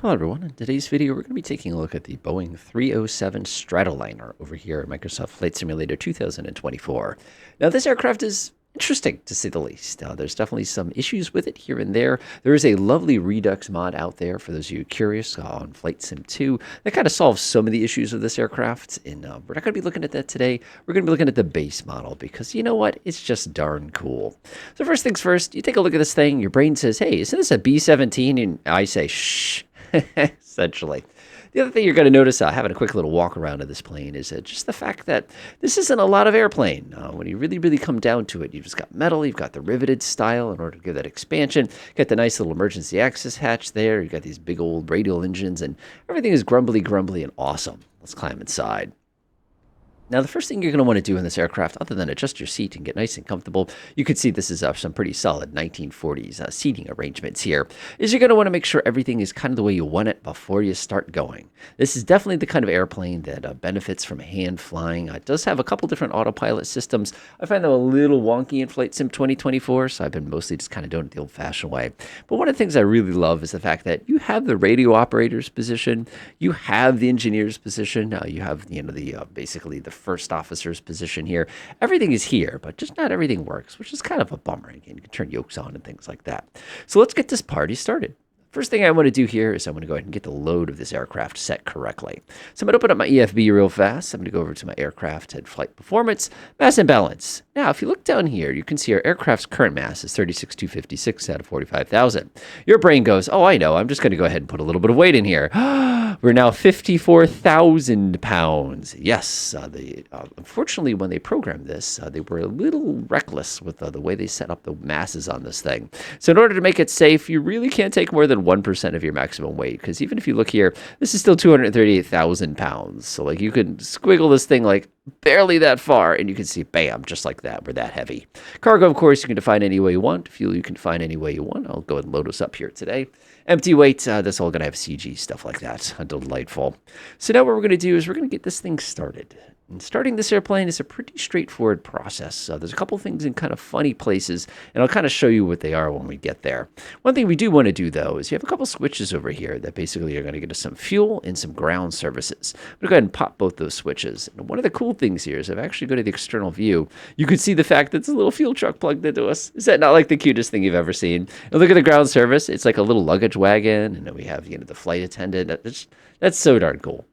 Hello everyone, in today's video we're going to be taking a look at the Boeing 307 Stratliner over here at Microsoft Flight Simulator 2024. Now this aircraft is interesting to say the least. There's definitely some issues with it here and there. There is a lovely Redux mod out there for those of you curious on Flight Sim 2 that kind of solves some of the issues of this aircraft. And we're not going to be looking at that today. We're going to be looking at the base model because you know what? It's just darn cool. So first things first, you take a look at this thing. Your brain says, hey, isn't this a B-17? And I say, shh. Essentially. The other thing you're going to notice having a quick little walk around of this plane is just the fact that this isn't a lot of airplane. When you really come down to it, you've just got metal, you've got the riveted style in order to give that expansion, you've got the nice little emergency access hatch there, you've got these big old radial engines, and everything is grumbly and awesome. Let's climb inside. Now, the first thing you're going to want to do in this aircraft, other than adjust your seat and get nice and comfortable, you can see this is some pretty solid 1940s seating arrangements here, is you're going to want to make sure everything is kind of the way you want it before you start going. This is definitely the kind of airplane that benefits from hand flying. It does have a couple different autopilot systems. I find them a little wonky in Flight Sim 2024, so I've been mostly just kind of doing it the old-fashioned way. But one of the things I really love is the fact that you have the radio operator's position, you have the engineer's position, you have basically the first officer's position here. Everything is here, but just not everything works, which is kind of a bummer. Again, you can turn yokes on and things like that. So let's get this party started. First thing I want to do here is I'm going to go ahead and get the load of this aircraft set correctly. So I'm going to open up my EFB real fast. I'm going to go over to my aircraft head flight performance, mass and balance. Now, if you look down here, you can see our aircraft's current mass is 36,256 out of 45,000. Your brain goes, oh, I know. I'm just going to go ahead and put a little bit of weight in here. We're now 54,000 pounds. Yes, unfortunately, when they programmed this, they were a little reckless with the way they set up the masses on this thing. So in order to make it safe, you really can't take more than 1% of your maximum weight, because even if you look here, this is still 238,000 pounds. So like you can squiggle this thing like barely that far, and you can see, bam, just like that, we're that heavy. Cargo, of course, you can define any way you want. Fuel, you can define any way you want. I'll go ahead and load us up here today. Empty weight, that's all going to have CG, stuff like that. Delightful. So now what we're going to do is we're going to get this thing started. And starting this airplane is a pretty straightforward process. There's a couple things in kind of funny places, and I'll kind of show you what they are when we get there. One thing we do want to do, though, is you have a couple switches over here that basically are going to get us some fuel and some ground services. I'm going to go ahead and pop both those switches. And one of the cool things here is if I actually go to the external view, you can see the fact that it's a little fuel truck plugged into us. Is that not like the cutest thing you've ever seen? And look at the ground service. It's like a little luggage wagon, and then we have the flight attendant. That's so darn cool.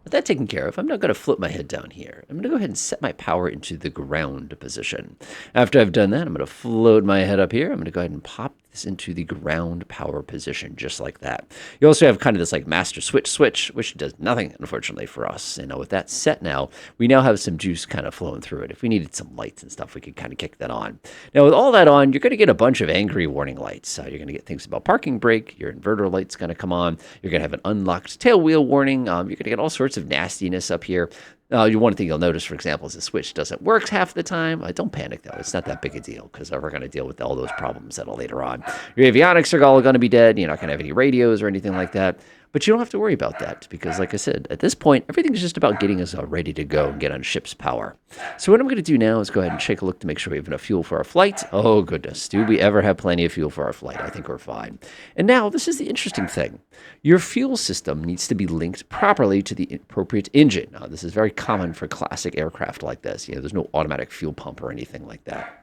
With that taken care of, I'm now going to flip my head down here. I'm going to go ahead and set my power into the ground position. After I've done that, I'm going to float my head up here. I'm going to go ahead and pop this into the ground power position, just like that. You also have kind of this like master switch, which does nothing, unfortunately, for us. And with that set now, we now have some juice kind of flowing through it. If we needed some lights and stuff, we could kind of kick that on. Now, with all that on, you're going to get a bunch of angry warning lights. You're going to get things about parking brake. Your inverter light's going to come on. You're going to have an unlocked tail wheel warning. You're going to get all sorts of nastiness up here. One thing you'll notice, for example, is the switch doesn't work half the time. Don't panic, though. It's not that big a deal because we're going to deal with all those problems later on. Your avionics are all going to be dead. You're not going to have any radios or anything like that. But you don't have to worry about that because, like I said, at this point, everything's just about getting us ready to go and get on ship's power. So what I'm going to do now is go ahead and take a look to make sure we have enough fuel for our flight. Oh, goodness. Do we ever have plenty of fuel for our flight? I think we're fine. And now, this is the interesting thing. Your fuel system needs to be linked properly to the appropriate engine. Now, this is very common for classic aircraft like this. There's no automatic fuel pump or anything like that.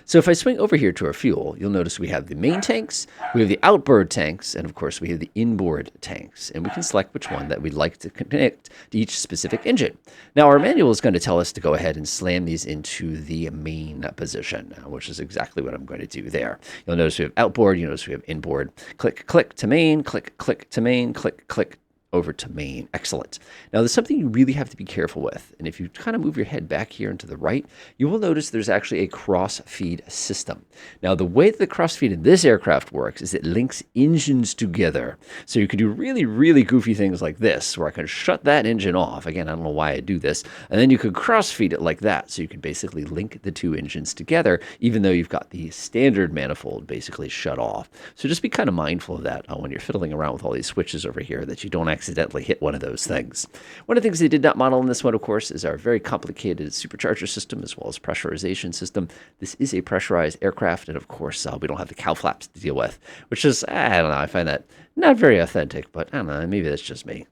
So if I swing over here to our fuel, you'll notice we have the main tanks, we have the outboard tanks, and of course we have the inboard tanks. And we can select which one that we'd like to connect to each specific engine. Now our manual is going to tell us to go ahead and slam these into the main position, which is exactly what I'm going to do there. You'll notice we have outboard, you notice we have inboard. Click, click to main, click, click to main, click, click over to main. Excellent. Now there's something you really have to be careful with. And if you kind of move your head back here and to the right, you will notice there's actually a cross-feed system. Now the way that the cross-feed in this aircraft works is it links engines together. So you can do really goofy things like this, where I can shut that engine off. Again, I don't know why I do this. And then you could cross-feed it like that. So you can basically link the two engines together, even though you've got the standard manifold basically shut off. So just be kind of mindful of that when you're fiddling around with all these switches over here, that you don't accidentally hit one of those things. One of the things they did not model in this one, of course, is our very complicated supercharger system as well as pressurization system. This is a pressurized aircraft, and of course, we don't have the cow flaps to deal with, which is, I don't know, I find that Not very authentic, but I don't know, maybe that's just me.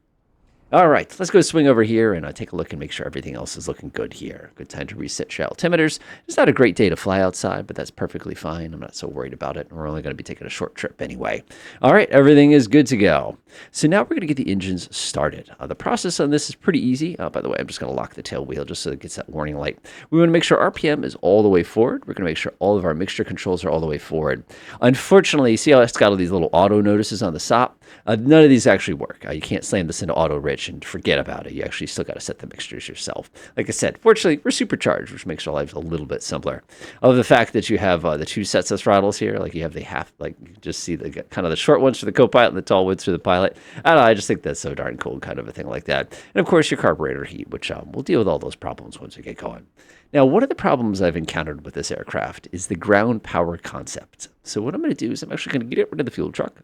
All right, let's go swing over here and take a look and make sure everything else is looking good here. Good time to reset your altimeters. It's not a great day to fly outside, but that's perfectly fine. I'm not so worried about it. We're only going to be taking a short trip anyway. All right, everything is good to go. So now we're going to get the engines started. The process on this is pretty easy. By the way, I'm just going to lock the tail wheel just so it gets that warning light. We want to make sure RPM is all the way forward. We're going to make sure all of our mixture controls are all the way forward. Unfortunately, see how it's got all these little auto notices on the top? None of these actually work. You can't slam this into auto rich and forget about it. You actually still got to set the mixtures yourself. Like I said, fortunately, we're supercharged, which makes our lives a little bit simpler. I love the fact that you have the two sets of throttles here. Like you have the half, like you just see the kind of the short ones for the co-pilot and the tall ones for the pilot. I don't know, I just think that's so darn cool, kind of a thing like that. And of course, your carburetor heat, which we'll deal with all those problems once we get going. Now, one of the problems I've encountered with this aircraft is the ground power concept. So what I'm going to do is I'm actually going to get rid of the fuel truck.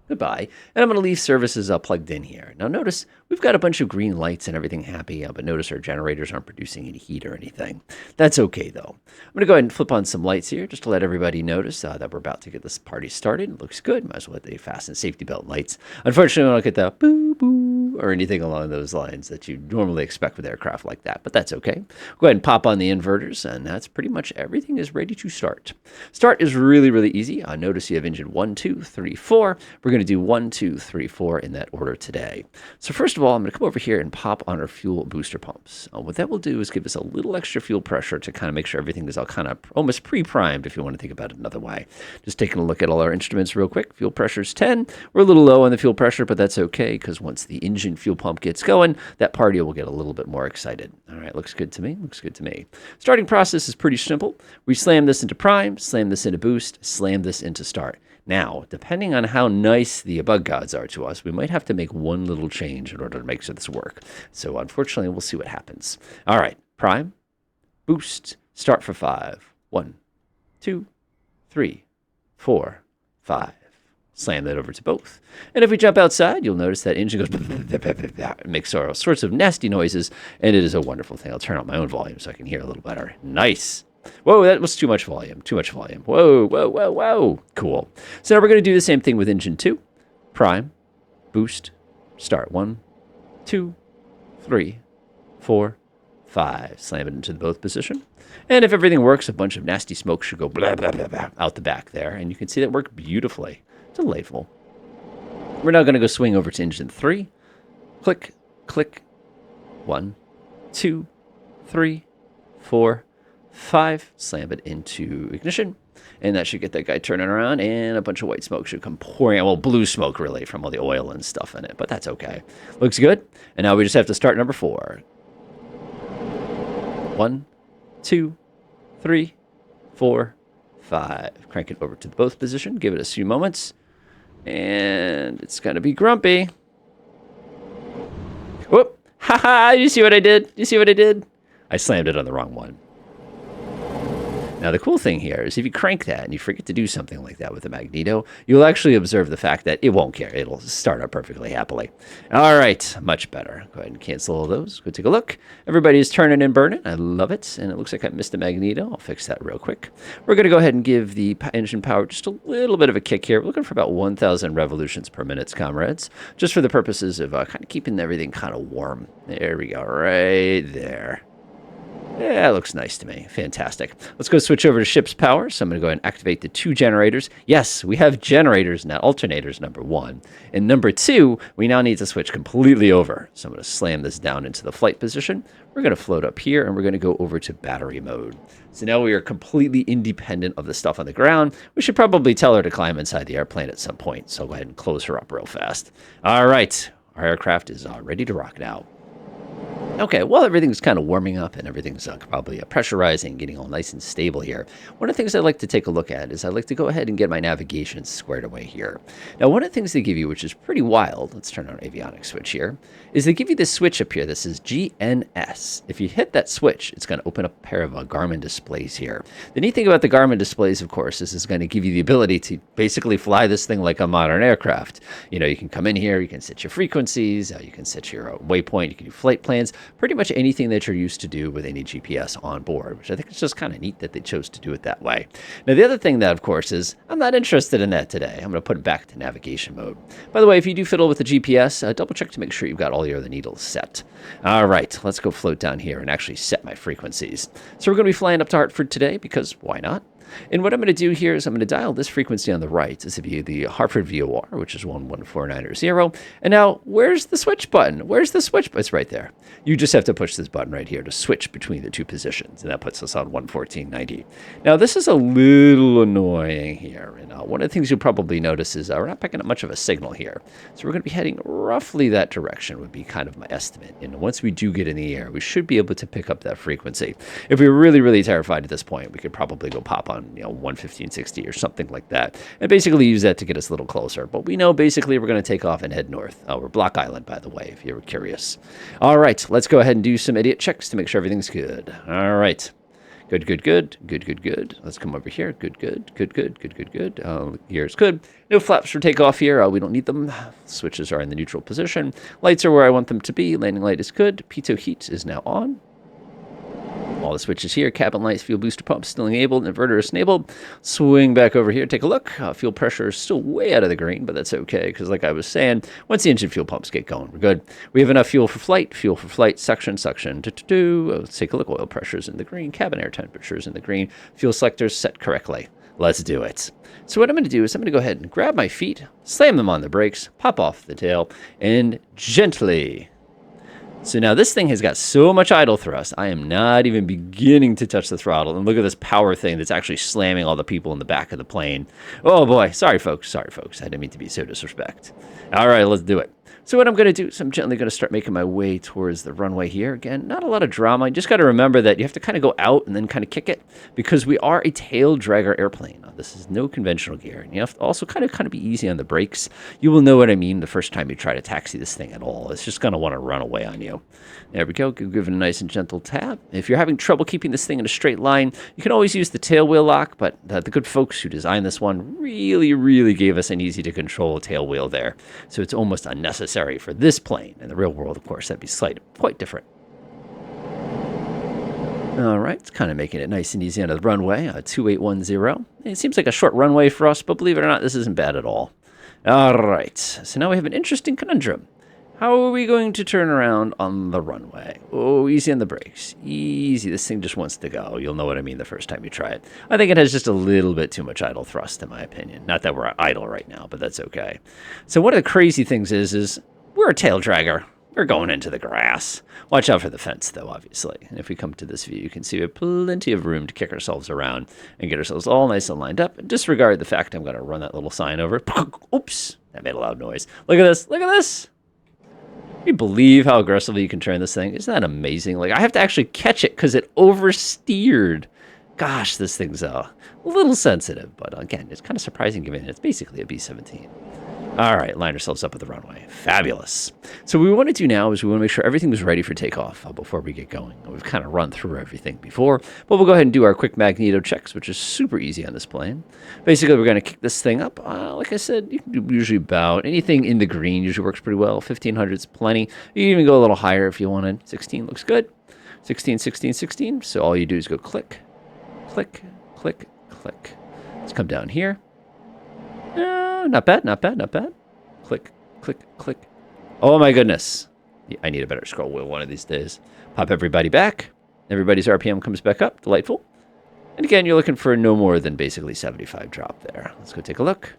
Goodbye. And I'm going to leave services plugged in here. Now notice we've got a bunch of green lights and everything happy, but notice our generators aren't producing any heat or anything. That's okay though. I'm going to go ahead and flip on some lights here just to let everybody notice that we're about to get this party started. It looks good. Might as well hit the fasten safety belt lights. Unfortunately, we don't get the boo boo or anything along those lines that you normally expect with aircraft like that, but that's okay. Go ahead and pop on the inverters, and that's pretty much everything is ready to start. Start is really, really easy. Notice you have engine 1, 2, 3, 4. We're going to do 1, 2, 3, 4 in that order today. So first of all, I'm going to come over here and pop on our fuel booster pumps. What that will do is give us a little extra fuel pressure to kind of make sure everything is all kind of almost pre-primed, if you want to think about it another way. Just taking a look at all our instruments real quick. Fuel pressure is 10. We're a little low on the fuel pressure, but that's okay because once the engine fuel pump gets going, that party will get a little bit more excited. All right, looks good to me. Looks good to me. Starting process is pretty simple. We slam this into prime, slam this into boost, slam this into start. Now, depending on how nice the bug gods are to us, we might have to make one little change in order to make this work. So unfortunately, we'll see what happens. All right, prime, boost, start for 5. 1, 2, 3, 4, 5. Slam that over to both. And if we jump outside, you'll notice that engine goes, it makes all sorts of nasty noises, and it is a wonderful thing. I'll turn up my own volume so I can hear a little better. Nice. Whoa, that was too much volume. Too much volume. Whoa, whoa, whoa, whoa. Cool. So now we're going to do the same thing with engine 2. Prime, boost, start. 1, 2, 3, 4, 5. Slam it into the both position. And if everything works, a bunch of nasty smoke should go blah, blah, blah, blah, out the back there. And you can see that work beautifully. Delightful. We're now going to go swing over to engine 3. Click, click. 1, 2, 3, 4, 5. Slam it into ignition. And that should get that guy turning around. And a bunch of white smoke should come pouring out. Well, blue smoke, really, from all the oil and stuff in it. But that's okay. Looks good. And now we just have to start number 4. 1, 2, 3, 4, 5. Crank it over to the both position. Give it a few moments. And it's going to be grumpy. Whoop. Haha. You see what I did? You see what I did? I slammed it on the wrong one. Now, the cool thing here is if you crank that and you forget to do something like that with the magneto, you'll actually observe the fact that it won't care. It'll start up perfectly happily. All right, much better. Go ahead and cancel all those. Go take a look. Everybody's turning and burning. I love it. And it looks like I missed the magneto. I'll fix that real quick. We're going to go ahead and give the engine power just a little bit of a kick here. We're looking for about 1,000 revolutions per minute, comrades, just for the purposes of kind of keeping everything kind of warm. There we go, right there. Yeah, it looks nice to me. Fantastic. Let's go switch over to ship's power. So I'm going to go ahead and activate the 2 generators. Yes, we have generators, not alternators, number 1. And number 2, we now need to switch completely over. So I'm going to slam this down into the flight position. We're going to float up here, and we're going to go over to battery mode. So now we are completely independent of the stuff on the ground. We should probably tell her to climb inside the airplane at some point. So go ahead and close her up real fast. All right. Our aircraft is ready to rock now. Okay, well, everything's kind of warming up and everything's probably pressurizing, getting all nice and stable here. One of the things I like to take a look at is I like to go ahead and get my navigation squared away here. Now, one of the things they give you, which is pretty wild, let's turn on avionics switch here, is they give you this switch up here that says GNS. If you hit that switch, it's going to open up a pair of Garmin displays here. The neat thing about the Garmin displays, of course, is it's going to give you the ability to basically fly this thing like a modern aircraft. You know, you can come in here, you can set your frequencies, you can set your waypoint, you can do flight plans. pretty much anything that you're used to do with any GPS on board, which I think is just kind of neat that they chose to do it that way. Now, the other thing that, of course, is I'm not interested in that today. I'm going to put it back to navigation mode. By the way, if you do fiddle with the GPS, double check to make sure you've got all your other needles set. All right, let's go float down here and actually set my frequencies. So we're going to be flying up to Hartford today because why not? And what I'm going to do here is I'm going to dial this frequency on the right to be the Hartford VOR, which is 11490. And now, where's the switch button? Where's the switch button? It's right there. You just have to push this button right here to switch between the two positions, and that puts us on 11490. Now, this is a little annoying here. And one of the things you'll probably notice is we're not picking up much of a signal here. So we're going to be heading roughly that direction would be kind of my estimate. And once we do get in the air, we should be able to pick up that frequency. If we were really, really terrified at this point, we could probably go pop on 11560 or something like that, and basically use that to get us a little closer. But we know basically we're going to take off and head north. We're Block Island, by the way, if you were curious. All right, let's go ahead and do some idiot checks to make sure everything's good. All right. Good, good, good, good, good, good. Let's come over here. Good, good, good, good, good, good, good. Here's good. No flaps for takeoff here. We don't need them. Switches are in the neutral position. Lights are where I want them to be. Landing light is good. Pitot heat is now on. All the switches here, cabin lights, fuel booster pump still enabled, inverter is enabled. Swing back over here, take a look. Fuel pressure is still way out of the green, but that's okay, because like I was saying, once the engine fuel pumps get going, we're good. We have enough fuel for flight, suction. Let's take a look. Oil pressure is in the green, cabin air temperature is in the green, fuel selectors set correctly. Let's do it. So what I'm going to do is I'm going to go ahead and grab my feet, slam them on the brakes, pop off the tail, and gently. So now this thing has got so much idle thrust, I am not even beginning to touch the throttle. And look at this power thing that's actually slamming all the people in the back of the plane. Oh boy, sorry folks. I didn't mean to be so disrespectful. All right, let's do it. So what I'm going to do is I'm gently going to start making my way towards the runway here. Again, not a lot of drama. You just got to remember that you have to kind of go out and then kind of kick it because we are a tail dragger airplane. This is no conventional gear. And you have to also kind of be easy on the brakes. You will know what I mean the first time you try to taxi this thing at all. It's just going to want to run away on you. There we go. Give it a nice and gentle tap. If you're having trouble keeping this thing in a straight line, you can always use the tail wheel lock, but the good folks who designed this one really, really gave us an easy to control tail wheel there. So it's almost unnecessary for this plane. In the real world, of course, that'd be quite different. All right, it's kind of making it nice and easy onto the runway, 2810. It seems like a short runway for us, but believe it or not, this isn't bad at all. All right, so now we have an interesting conundrum. How are we going to turn around on the runway? Oh, easy on the brakes. Easy. This thing just wants to go. You'll know what I mean the first time you try it. I think it has just a little bit too much idle thrust, in my opinion. Not that we're idle right now, but that's okay. So one of the crazy things is we're a tail dragger. We're going into the grass. Watch out for the fence, though, obviously. And if we come to this view, you can see we have plenty of room to kick ourselves around and get ourselves all nice and lined up. And disregard the fact I'm going to run that little sign over. Oops, that made a loud noise. Look at this. Look at this. Can you believe how aggressively you can turn this thing? Isn't that amazing? Like, I have to actually catch it because it oversteered. Gosh, this thing's a little sensitive. But again, it's kind of surprising given it's basically a B-17. All right, line ourselves up at the runway. Fabulous. So what we want to do now is we want to make sure everything is ready for takeoff before we get going. We've kind of run through everything before, but we'll go ahead and do our quick magneto checks, which is super easy on this plane. Basically, we're going to kick this thing up. Like I said, you can do usually about anything in the green usually works pretty well. 1500 is plenty. You can even go a little higher if you wanted. 16 looks good. 16, 16, 16. So all you do is go click, click, click, click. Let's come down here. Not bad, not bad, not bad. Click, click, click. Oh my goodness. Yeah, I need a better scroll wheel one of these days. Pop everybody back. Everybody's RPM comes back up. Delightful. And again, you're looking for no more than basically 75 drop there. Let's go take a look.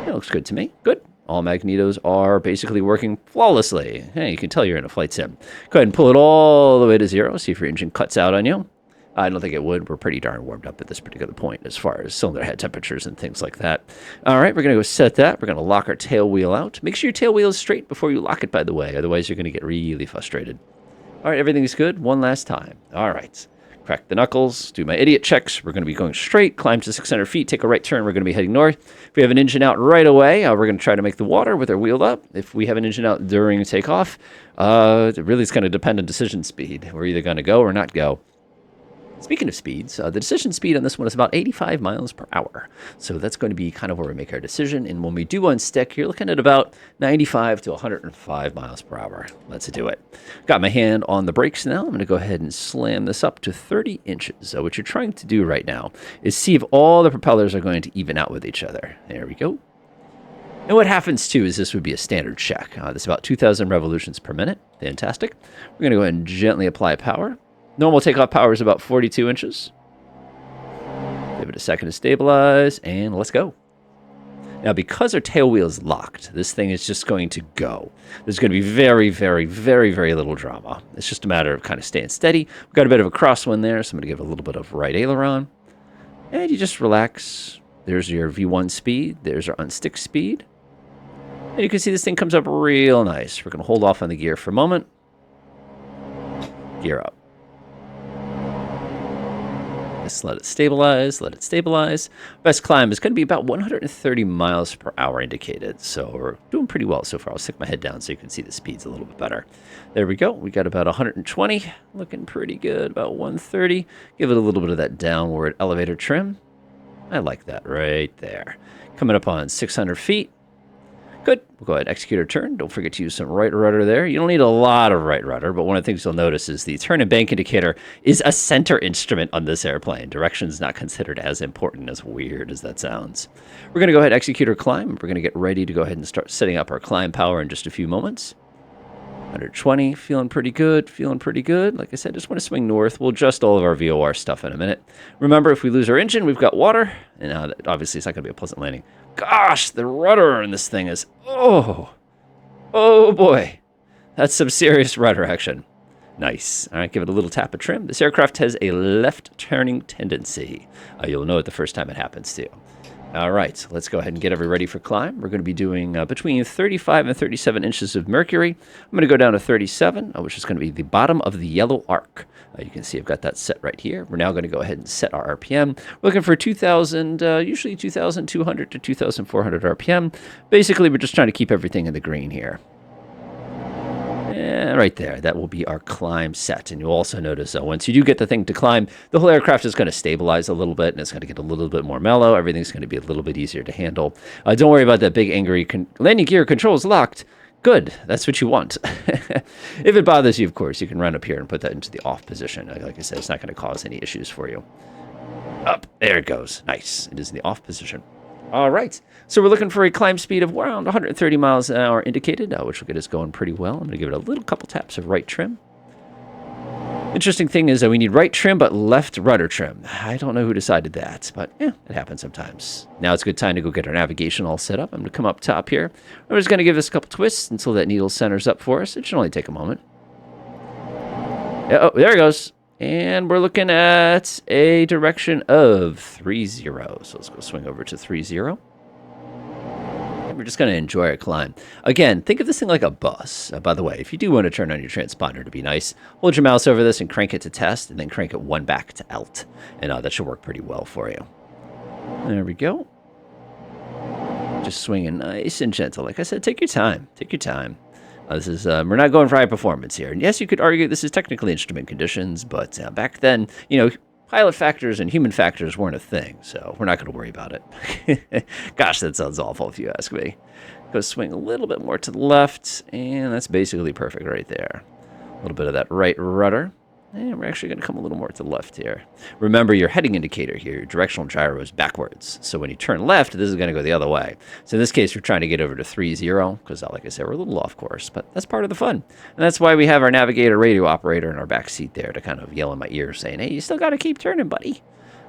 It looks good to me. Good. All magnetos are basically working flawlessly. Hey, you can tell you're in a flight sim. Go ahead and pull it all the way to 0. See if your engine cuts out on you. I don't think it would. We're pretty darn warmed up at this particular point as far as cylinder head temperatures and things like that. All right, we're going to go set that. We're going to lock our tail wheel out. Make sure your tail wheel is straight before you lock it, by the way. Otherwise, you're going to get really frustrated. All right, everything's good. One last time. All right. Crack the knuckles. Do my idiot checks. We're going to be going straight. Climb to 600 feet. Take a right turn. We're going to be heading north. If we have an engine out right away, we're going to try to make the water with our wheel up. If we have an engine out during takeoff, it really is going to depend on decision speed. We're either going to go or not go. Speaking of speeds, the decision speed on this one is about 85 miles per hour. So that's going to be kind of where we make our decision. And when we do unstick, you're looking at about 95 to 105 miles per hour. Let's do it. Got my hand on the brakes now. I'm going to go ahead and slam this up to 30 inches. So what you're trying to do right now is see if all the propellers are going to even out with each other. There we go. And what happens too is this would be a standard check. This is about 2,000 revolutions per minute. Fantastic. We're going to go ahead and gently apply power. Normal takeoff power is about 42 inches. Give it a second to stabilize, and let's go. Now, because our tail wheel is locked, this thing is just going to go. There's going to be very, very, very, very little drama. It's just a matter of kind of staying steady. We've got a bit of a crosswind there, so I'm going to give it a little bit of right aileron. And you just relax. There's your V1 speed. There's our unstick speed. And you can see this thing comes up real nice. We're going to hold off on the gear for a moment. Gear up. Just let it stabilize, let it stabilize. Best climb is going to be about 130 miles per hour indicated. So we're doing pretty well so far. I'll stick my head down so you can see the speeds a little bit better. There we go. We got about 120. Looking pretty good. About 130. Give it a little bit of that downward elevator trim. I like that right there. Coming up on 600 feet. Good. We'll go ahead and execute our turn. Don't forget to use some right rudder there. You don't need a lot of right rudder, but one of the things you'll notice is the turn and bank indicator is a center instrument on this airplane. Direction is not considered as important, as weird as that sounds. We're going to go ahead and execute our climb. We're going to get ready to go ahead and start setting up our climb power in just a few moments. 120, feeling pretty good, feeling pretty good. Like I said, just want to swing north. We'll adjust all of our VOR stuff in a minute. Remember, if we lose our engine, we've got water, and obviously it's not going to be a pleasant landing. Gosh, the rudder in this thing is, oh boy. That's some serious rudder action. Nice. All right, give it a little tap of trim. This aircraft has a left turning tendency. You'll know it the first time it happens too. All right, let's go ahead and get everybody ready for climb. We're going to be doing between 35 and 37 inches of mercury. I'm going to go down to 37, which is going to be the bottom of the yellow arc. You can see I've got that set right here. We're now going to go ahead and set our RPM. We're looking for 2,000, usually 2,200 to 2,400 RPM. Basically, we're just trying to keep everything in the green here. And right there, that will be our climb set. And you'll also notice that once you do get the thing to climb, the whole aircraft is going to stabilize a little bit, and it's going to get a little bit more mellow. Everything's going to be a little bit easier to handle. Don't worry about that big angry landing gear controls locked. Good. That's what you want. If it bothers you, of course, you can run up here and put that into the off position. Like I said, it's not going to cause any issues for you. Up. There it goes. Nice. It is in the off position. All right. So we're looking for a climb speed of around 130 miles an hour indicated, which will get us going pretty well. I'm going to give it a little couple taps of right trim. Interesting thing is that we need right trim, but left rudder trim. I don't know who decided that, but yeah, it happens sometimes. Now it's a good time to go get our navigation all set up. I'm going to come up top here. I'm just going to give this a couple twists until that needle centers up for us. It should only take a moment. Oh, there it goes. And we're looking at a direction of 30. So let's go swing over to 30. We're just going to enjoy our climb. Again, think of this thing like a bus. By the way, if you do want to turn on your transponder to be nice, hold your mouse over this and crank it to test, and then crank it one back to alt. And that should work pretty well for you. There we go. Just swinging nice and gentle. Like I said, take your time. Take your time. This is we're not going for high performance here. And yes, you could argue this is technically instrument conditions, but back then, pilot factors and human factors weren't a thing, so we're not going to worry about it. Gosh, that sounds awful if you ask me. Go swing a little bit more to the left, and that's basically perfect right there. A little bit of that right rudder. And we're actually going to come a little more to the left here. Remember your heading indicator here, your directional gyro is backwards. So when you turn left, this is going to go the other way. So in this case, we're trying to get over to 30, because like I said, we're a little off course, but that's part of the fun. And that's why we have our navigator radio operator in our back seat there to kind of yell in my ear saying, hey, you still got to keep turning, buddy.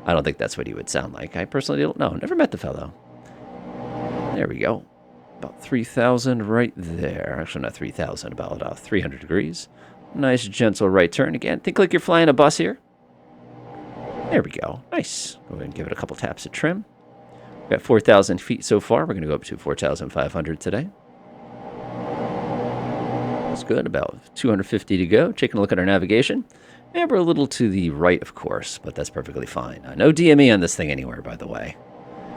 I don't think that's what he would sound like. I personally don't know. Never met the fellow. There we go. About 3,000 right there. Actually, not 3,000, about 300 degrees. Nice, gentle right turn. Again, think like you're flying a bus here. There we go. Nice. Go ahead and give it a couple taps of trim. We've got 4,000 feet so far. We're going to go up to 4,500 today. That's good. About 250 to go. Taking a look at our navigation. And we're a little to the right, of course, but that's perfectly fine. No DME on this thing anywhere, by the way.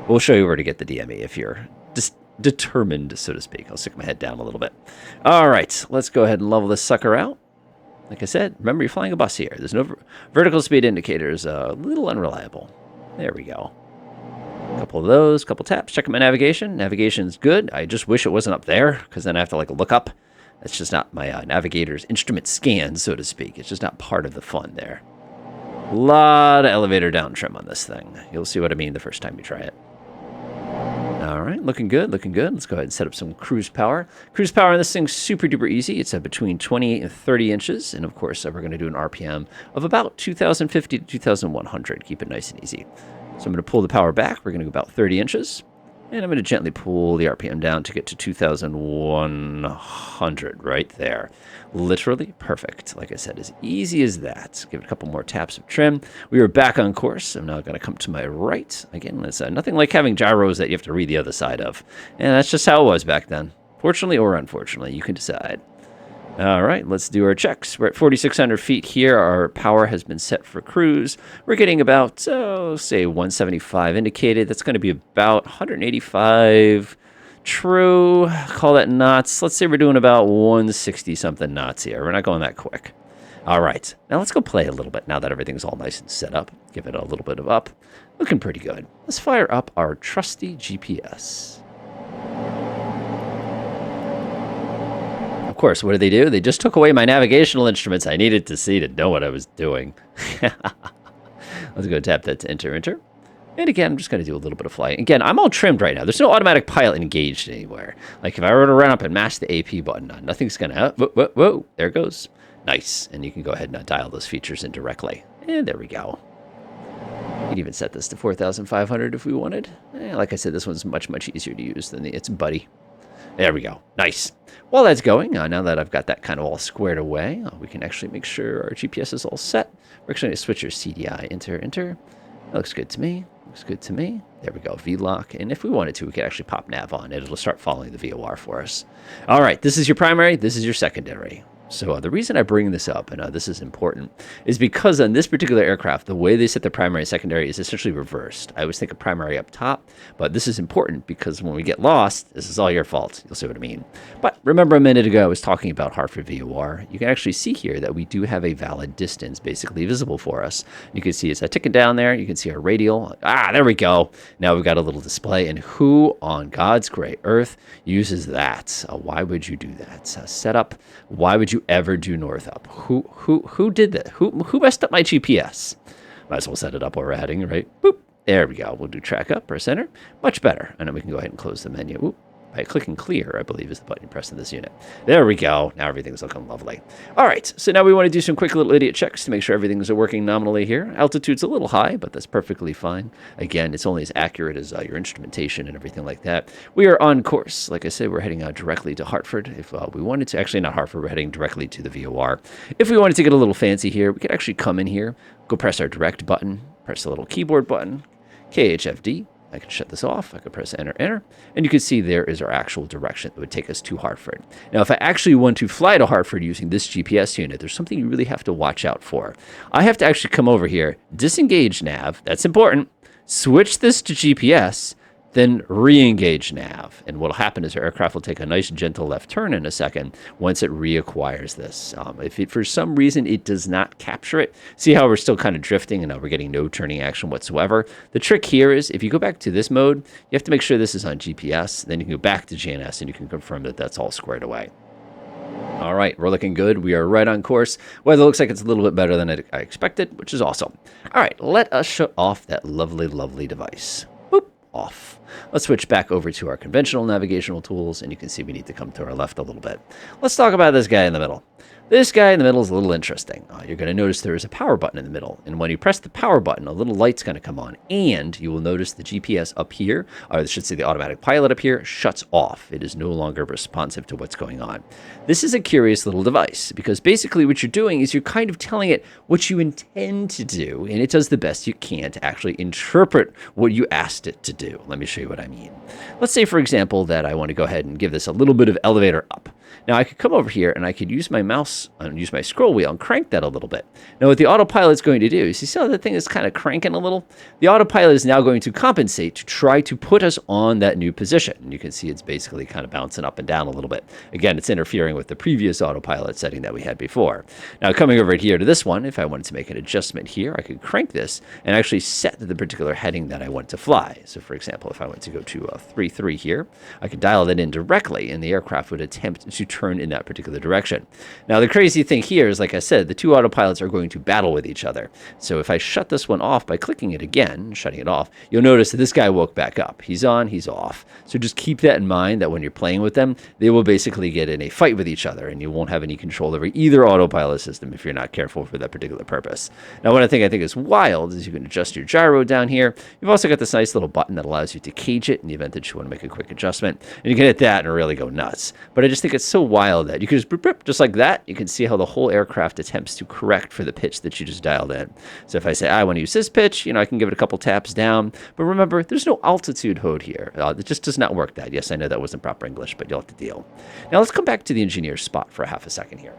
We'll show you where to get the DME if you're just determined, so to speak. I'll stick my head down a little bit. All right. Let's go ahead and level this sucker out. Like I said, remember you're flying a bus here. There's no vertical speed indicators. A little unreliable. There we go. A couple of those, couple taps. Check my navigation. Navigation's good. I just wish it wasn't up there, because then I have to like look up. That's just not my navigator's instrument scan, so to speak. It's just not part of the fun there. A lot of elevator down trim on this thing. You'll see what I mean the first time you try it. All right, looking good, looking good. Let's go ahead and set up some cruise power. Cruise power on this thing's super duper easy. It's between 28 and 30 inches. And of course, we're going to do an RPM of about 2,050 to 2,100. Keep it nice and easy. So I'm going to pull the power back. We're going to go about 30 inches. And I'm going to gently pull the RPM down to get to 2,100 right there. Literally perfect. Like I said, as easy as that. Give it a couple more taps of trim. We are back on course. I'm now going to come to my right. Again, it's nothing like having gyros that you have to read the other side of. And that's just how it was back then. Fortunately or unfortunately, you can decide. All right, let's do our checks. We're at 4,600 feet here. Our power has been set for cruise. We're getting about, say, 175 indicated. That's going to be about 185 true. Call that knots. Let's say we're doing about 160-something knots here. We're not going that quick. All right, now let's go play a little bit now that everything's all nice and set up. Give it a little bit of up. Looking pretty good. Let's fire up our trusty GPS. Of course, what did they do? They just took away my navigational instruments I needed to see to know what I was doing. Let's go tap that to enter. And again, I'm just going to do a little bit of flying. Again, I'm all trimmed right now. There's no automatic pilot engaged anywhere. Like if I were to run up and mash the AP button on, nothing's going to... Whoa, there it goes. Nice. And you can go ahead and dial those features in directly. And there we go. You can even set this to 4,500 if we wanted. Like I said, this one's much, much easier to use than its buddy. There we go. Nice. While that's going, now that I've got that kind of all squared away, we can actually make sure our GPS is all set. We're actually going to switch our CDI. Enter. That looks good to me. Looks good to me. There we go. V-lock. And if we wanted to, we could actually pop nav on it. It'll start following the VOR for us. All right. This is your primary. This is your secondary. So the reason I bring this up, and this is important, is because on this particular aircraft, the way they set the primary and secondary is essentially reversed. I always think of primary up top, but this is important because when we get lost, this is all your fault. You'll see what I mean. But remember a minute ago, I was talking about Hartford VOR. You can actually see here that we do have a valid distance basically visible for us. You can see it's ticking down there. You can see our radial. There we go. Now we've got a little display. And who on God's great earth uses that? Why would you do that? Setup. Why would you ever do north up? Who did that? Who messed up my GPS? Might as well set it up while we're heading, right? Boop. There we go. We'll do track up, press enter. Much better. And then we can go ahead and close the menu. Oop. By clicking clear, I believe is the button you press in this unit. There we go. Now everything's looking lovely. All right, so now we want to do some quick little idiot checks to make sure everything's working nominally here. Altitude's a little high, but that's perfectly fine. Again, it's only as accurate as your instrumentation and everything like that. We are on course. Like I said, we're heading directly to Hartford. If we wanted to, actually not Hartford, we're heading directly to the VOR. If we wanted to get a little fancy here, we could actually come in here, go press our direct button, press the little keyboard button, KHFD. I can shut this off. I can press enter, and you can see there is our actual direction that would take us to Hartford. Now, if I actually want to fly to Hartford using this GPS unit, there's something you really have to watch out for. I have to actually come over here, disengage nav. That's important. Switch this to GPS, then re-engage nav. And what will happen is our aircraft will take a nice gentle left turn in a second once it reacquires this. If for some reason it does not capture it, see how we're still kind of drifting and we're getting no turning action whatsoever. The trick here is if you go back to this mode, you have to make sure this is on GPS. Then you can go back to GNS and you can confirm that that's all squared away. All right, we're looking good. We are right on course. Weather looks like it's a little bit better than I expected, which is awesome. All right, let us shut off that lovely, lovely device. Boop, off. Let's switch back over to our conventional navigational tools, and you can see we need to come to our left a little bit. Let's talk about this guy in the middle. This guy in the middle is a little interesting. You're going to notice there is a power button in the middle, and when you press the power button, a little light's going to come on, and you will notice the GPS up here, or I should say the automatic pilot up here, shuts off. It is no longer responsive to what's going on. This is a curious little device, because basically what you're doing is you're kind of telling it what you intend to do, and it does the best you can to actually interpret what you asked it to do. Let me show you what I mean. Let's say, for example, that I want to go ahead and give this a little bit of elevator up. Now, I could come over here, and I could use my mouse mouse and use my scroll wheel and crank that a little bit. Now what the autopilot's going to do is, you see how the thing is kind of cranking a little? The autopilot is now going to compensate to try to put us on that new position. And you can see it's basically kind of bouncing up and down a little bit. Again, it's interfering with the previous autopilot setting that we had before. Now coming over here to this one, if I wanted to make an adjustment here, I could crank this and actually set the particular heading that I want to fly. So for example, if I went to go to 3-3 here, I could dial that in directly and the aircraft would attempt to turn in that particular direction. Now the crazy thing here is, like I said, the two autopilots are going to battle with each other. So if I shut this one off by clicking it again, shutting it off, you'll notice that this guy woke back up. He's on, he's off. So just keep that in mind, that when you're playing with them, they will basically get in a fight with each other and you won't have any control over either autopilot system if you're not careful for that particular purpose. Now one thing I think is wild is you can adjust your gyro down here. You've also got this nice little button that allows you to cage it in the event that you want to make a quick adjustment. And you can hit that and really go nuts. But I just think it's so wild that you can just boop, boop, just like that. You can see how the whole aircraft attempts to correct for the pitch that you just dialed in. So if I say I want to use this pitch, I can give it a couple taps down. But remember, there's no altitude HOD here. It just does not work that. Yes, I know that wasn't proper English, but you'll have to deal. Now let's come back to the engineer's spot for half a second here.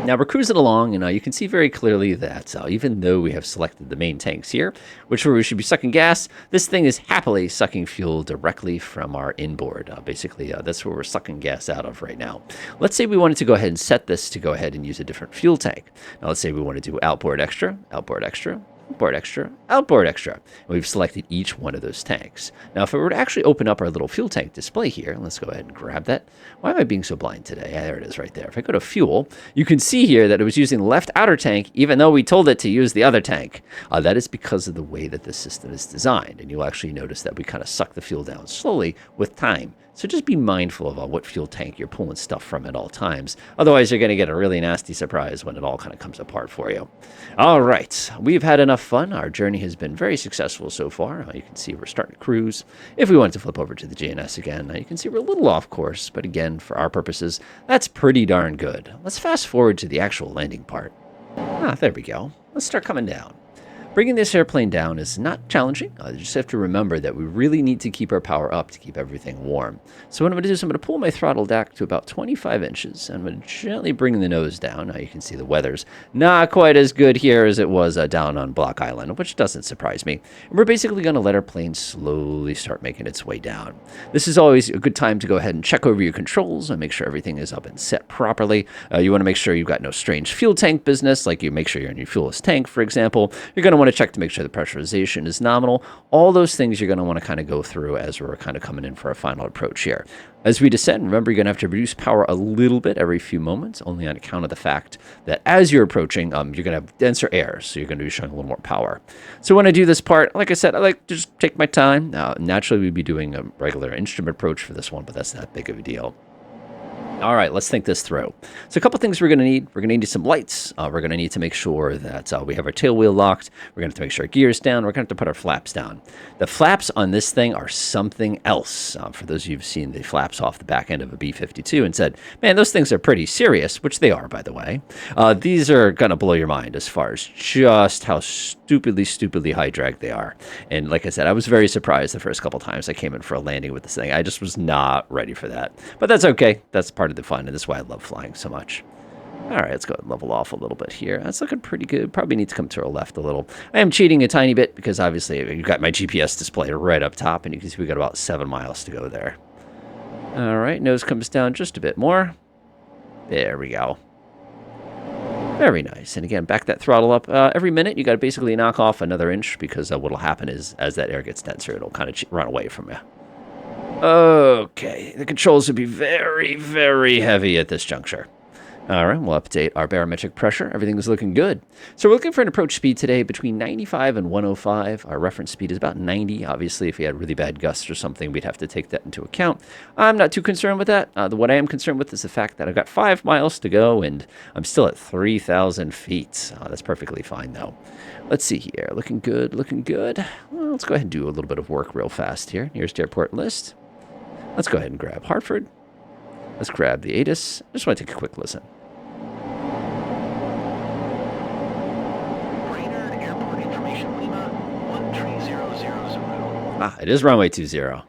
Now we're cruising along, and you can see very clearly that even though we have selected the main tanks here, which where we should be sucking gas, this thing is happily sucking fuel directly from our inboard. Basically, that's where we're sucking gas out of right now. Let's say we wanted to go ahead and set this to go ahead and use a different fuel tank. Now let's say we want to do outboard extra, outboard extra, outboard extra, outboard extra. And we've selected each one of those tanks. Now, if I were to actually open up our little fuel tank display here, let's go ahead and grab that. Why am I being so blind today? Yeah, there it is right there. If I go to fuel, you can see here that it was using the left outer tank, even though we told it to use the other tank. That is because of the way that this system is designed. And you'll actually notice that we kind of suck the fuel down slowly with time. So just be mindful of what fuel tank you're pulling stuff from at all times. Otherwise, you're going to get a really nasty surprise when it all kind of comes apart for you. All right, we've had enough fun. Our journey has been very successful so far. You can see we're starting to cruise. If we want to flip over to the GNS again, you can see we're a little off course. But again, for our purposes, that's pretty darn good. Let's fast forward to the actual landing part. There we go. Let's start coming down. Bringing this airplane down is not challenging. You just have to remember that we really need to keep our power up to keep everything warm. So what I'm going to do is I'm going to pull my throttle back to about 25 inches. And I'm going to gently bring the nose down. Now you can see the weather's not quite as good here as it was down on Block Island, which doesn't surprise me. And we're basically going to let our plane slowly start making its way down. This is always a good time to go ahead and check over your controls and make sure everything is up and set properly. You want to make sure you've got no strange fuel tank business, like you make sure you're in your fuelless tank, for example. You're going to want to check to make sure the pressurization is nominal. All those things you're going to want to kind of go through as we're kind of coming in for a final approach here. As we descend, remember you're going to have to reduce power a little bit every few moments, only on account of the fact that as you're approaching, you're going to have denser air, so you're going to be showing a little more power. So when I do this part, like I said, I like to just take my time. Naturally, we'd be doing a regular instrument approach for this one, but that's not big of a deal. All right, let's think this through. So a couple things we're going to need. We're going to need some lights. We're going to need to make sure that we have our tail wheel locked. We're going to have to make sure our gear's down. We're going to have to put our flaps down. The flaps on this thing are something else. For those of you who've seen the flaps off the back end of a B-52 and said, man, those things are pretty serious, which they are, by the way. These are going to blow your mind as far as just how stupidly high drag they are. And like I said, I was very surprised the first couple times I came in for a landing with this thing. I just was not ready for that. But that's okay. That's part of the fun, and that's why I love flying so much. All right, let's go and level off a little bit here. That's looking pretty good. Probably need to come to our left a little. I am cheating a tiny bit because obviously you've got my GPS display right up top, and you can see we got about 7 miles to go there. All right, nose comes down just a bit more. There we go. Very nice. And again, back that throttle up. Every minute, you got to basically knock off another inch because what will happen is as that air gets denser, it'll kind of run away from you. Okay, the controls will be very, very heavy at this juncture. All right, we'll update our barometric pressure. Everything is looking good. So we're looking for an approach speed today between 95 and 105. Our reference speed is about 90. Obviously, if we had really bad gusts or something, we'd have to take that into account. I'm not too concerned with that. What I am concerned with is the fact that I've got 5 miles to go, and I'm still at 3,000 feet. That's perfectly fine, though. Let's see here. Looking good, looking good. Well, let's go ahead and do a little bit of work real fast here. Nearest airport list. Let's go ahead and grab Hartford. Let's grab the ATIS. I just want to take a quick listen. It is runway 20. 6. Visibility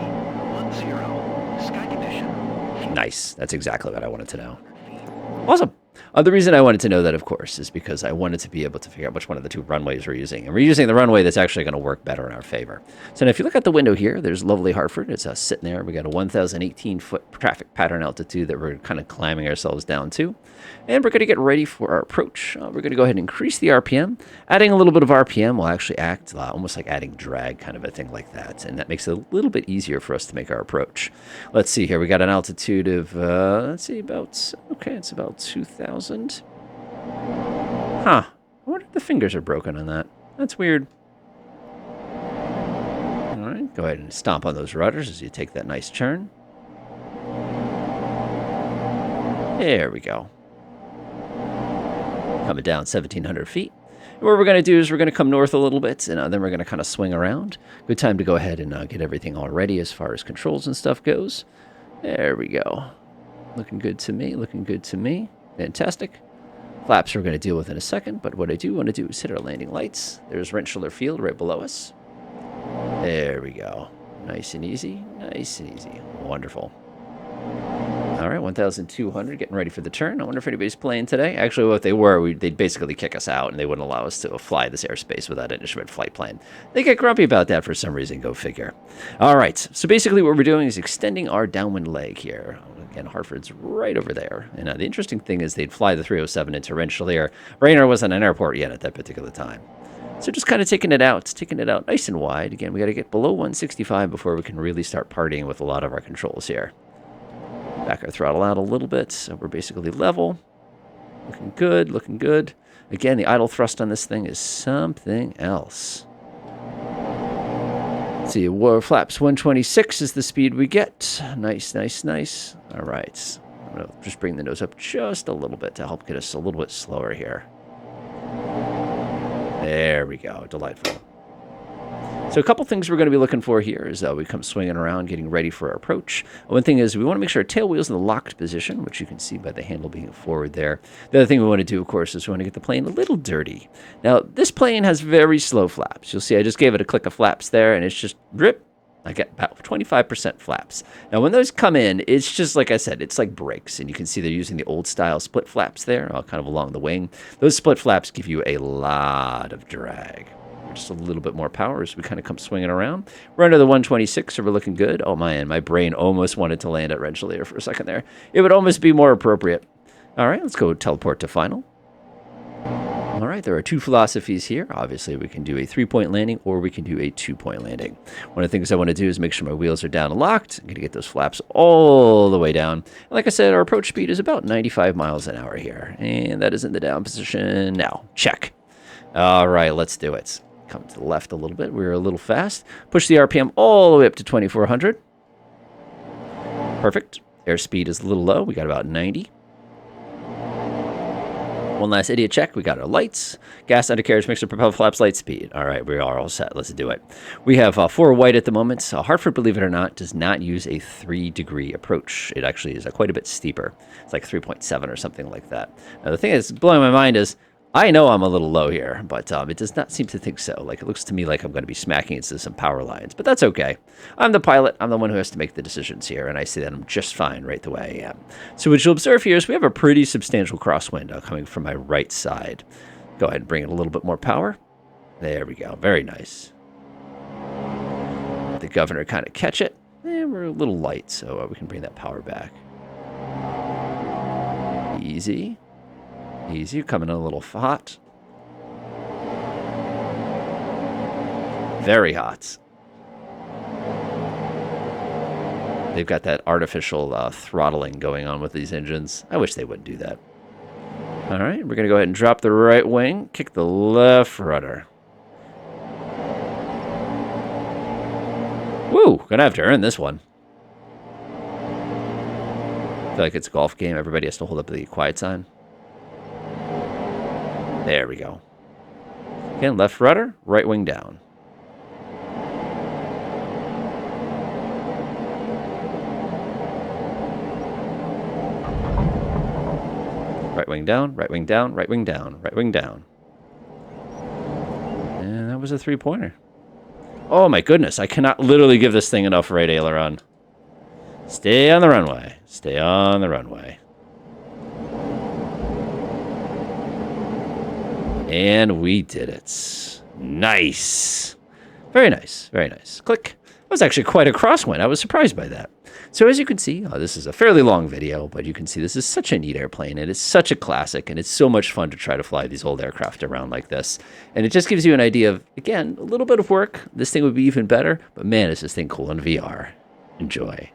10. Sky condition. Nice. That's exactly what I wanted to know. Awesome. The reason I wanted to know that, of course, is because I wanted to be able to figure out which one of the two runways we're using. And we're using the runway that's actually going to work better in our favor. So now if you look at the window here, there's lovely Hartford. It's sitting there. We got a 1,018-foot traffic pattern altitude that we're kind of climbing ourselves down to. And we're going to get ready for our approach. We're going to go ahead and increase the RPM. Adding a little bit of RPM will actually act almost like adding drag, kind of a thing like that. And that makes it a little bit easier for us to make our approach. Let's see here. We got an altitude of, let's see, about, okay, it's about 2,000. Huh. I wonder if the fingers are broken on that. That's weird. All right, go ahead and stomp on those rudders as you take that nice turn. There we go. Coming down 1,700 feet. And what we're going to do is we're going to come north a little bit, and then we're going to kind of swing around. Good time to go ahead and get everything all ready as far as controls and stuff goes. There we go. Looking good to me. Looking good to me. Fantastic. Flaps we're going to deal with in a second, but what I do want to do is hit our landing lights. There's Rensselaer Field right below us. There we go. Nice and easy. Nice and easy. Wonderful. All right, 1,200, getting ready for the turn. I wonder if anybody's playing today. Actually, what they were, they'd basically kick us out, and they wouldn't allow us to fly this airspace without an instrument flight plan. They get grumpy about that for some reason, go figure. All right, so basically what we're doing is extending our downwind leg here. Again, Hartford's right over there. And the interesting thing is they'd fly the 307 into Rensselaer. Rainer wasn't an airport yet at that particular time. So just kind of taking it out nice and wide. Again, we got to get below 165 before we can really start partying with a lot of our controls here. Back our throttle out a little bit, so we're basically level. Looking good, looking good. Again, the idle thrust on this thing is something else. Let's see, flaps 126 is the speed we get. Nice, nice, nice. All right. I'm going to just bring the nose up just a little bit to help get us a little bit slower here. There we go. Delightful. So a couple things we're going to be looking for here is we come swinging around, getting ready for our approach. One thing is we want to make sure our tail wheel's in the locked position, which you can see by the handle being forward there. The other thing we want to do, of course, is we want to get the plane a little dirty. Now, this plane has very slow flaps. You'll see I just gave it a click of flaps there, and it's just rip. I get about 25% flaps. Now, when those come in, it's just, like I said, it's like brakes. And you can see they're using the old-style split flaps there, kind of along the wing. Those split flaps give you a lot of drag. Just a little bit more power as we kind of come swinging around. We're under the 126, so we're looking good. Oh, man, my brain almost wanted to land at Rensselaer for a second there. It would almost be more appropriate. All right, let's go teleport to final. All right, there are two philosophies here. Obviously, we can do a 3-point landing or we can do a 2-point landing. One of the things I want to do is make sure my wheels are down and locked. I'm going to get those flaps all the way down. And like I said, our approach speed is about 95 miles an hour here. And that is in the down position now. Check. All right, let's do it. Come to the left a little bit. We're a little fast. Push the RPM all the way up to 2,400. Perfect. Airspeed is a little low. We got about 90. One last idiot check. We got our lights. Gas, undercarriage, mixer, propeller, flaps, light speed. All right, we are all set. Let's do it. We have 4 white at the moment. Hartford, believe it or not, does not use a 3-degree approach. It actually is quite a bit steeper. It's like 3.7 or something like that. Now, the thing that's blowing my mind is I know I'm a little low here, but it does not seem to think so. Like, it looks to me like I'm going to be smacking into some power lines, but that's okay. I'm the pilot. I'm the one who has to make the decisions here, and I see that I'm just fine right the way I am. So what you'll observe here is we have a pretty substantial crosswind coming from my right side. Go ahead and bring in a little bit more power. There we go. Very nice. Let the governor kind of catch it. And we're a little light, so we can bring that power back. Easy. Easy, coming in a little hot. Very hot. They've got that artificial throttling going on with these engines. I wish they wouldn't do that. All right, we're going to go ahead and drop the right wing, kick the left rudder. Woo, gonna have to earn this one. I feel like it's a golf game. Everybody has to hold up the quiet sign. There we go. Again, left rudder, right wing down. Right wing down, right wing down, right wing down, right wing down. And that was a 3-pointer. Oh my goodness, I cannot literally give this thing enough right aileron. Stay on the runway. Stay on the runway. And we did it. Nice. Very nice. Very nice. Click. That was actually quite a crosswind. I was surprised by that. So as you can see, this is a fairly long video, but you can see this is such a neat airplane. It is such a classic, and it's so much fun to try to fly these old aircraft around like this. And it just gives you an idea of, again, a little bit of work. This thing would be even better, but man, is this thing cool in VR. Enjoy.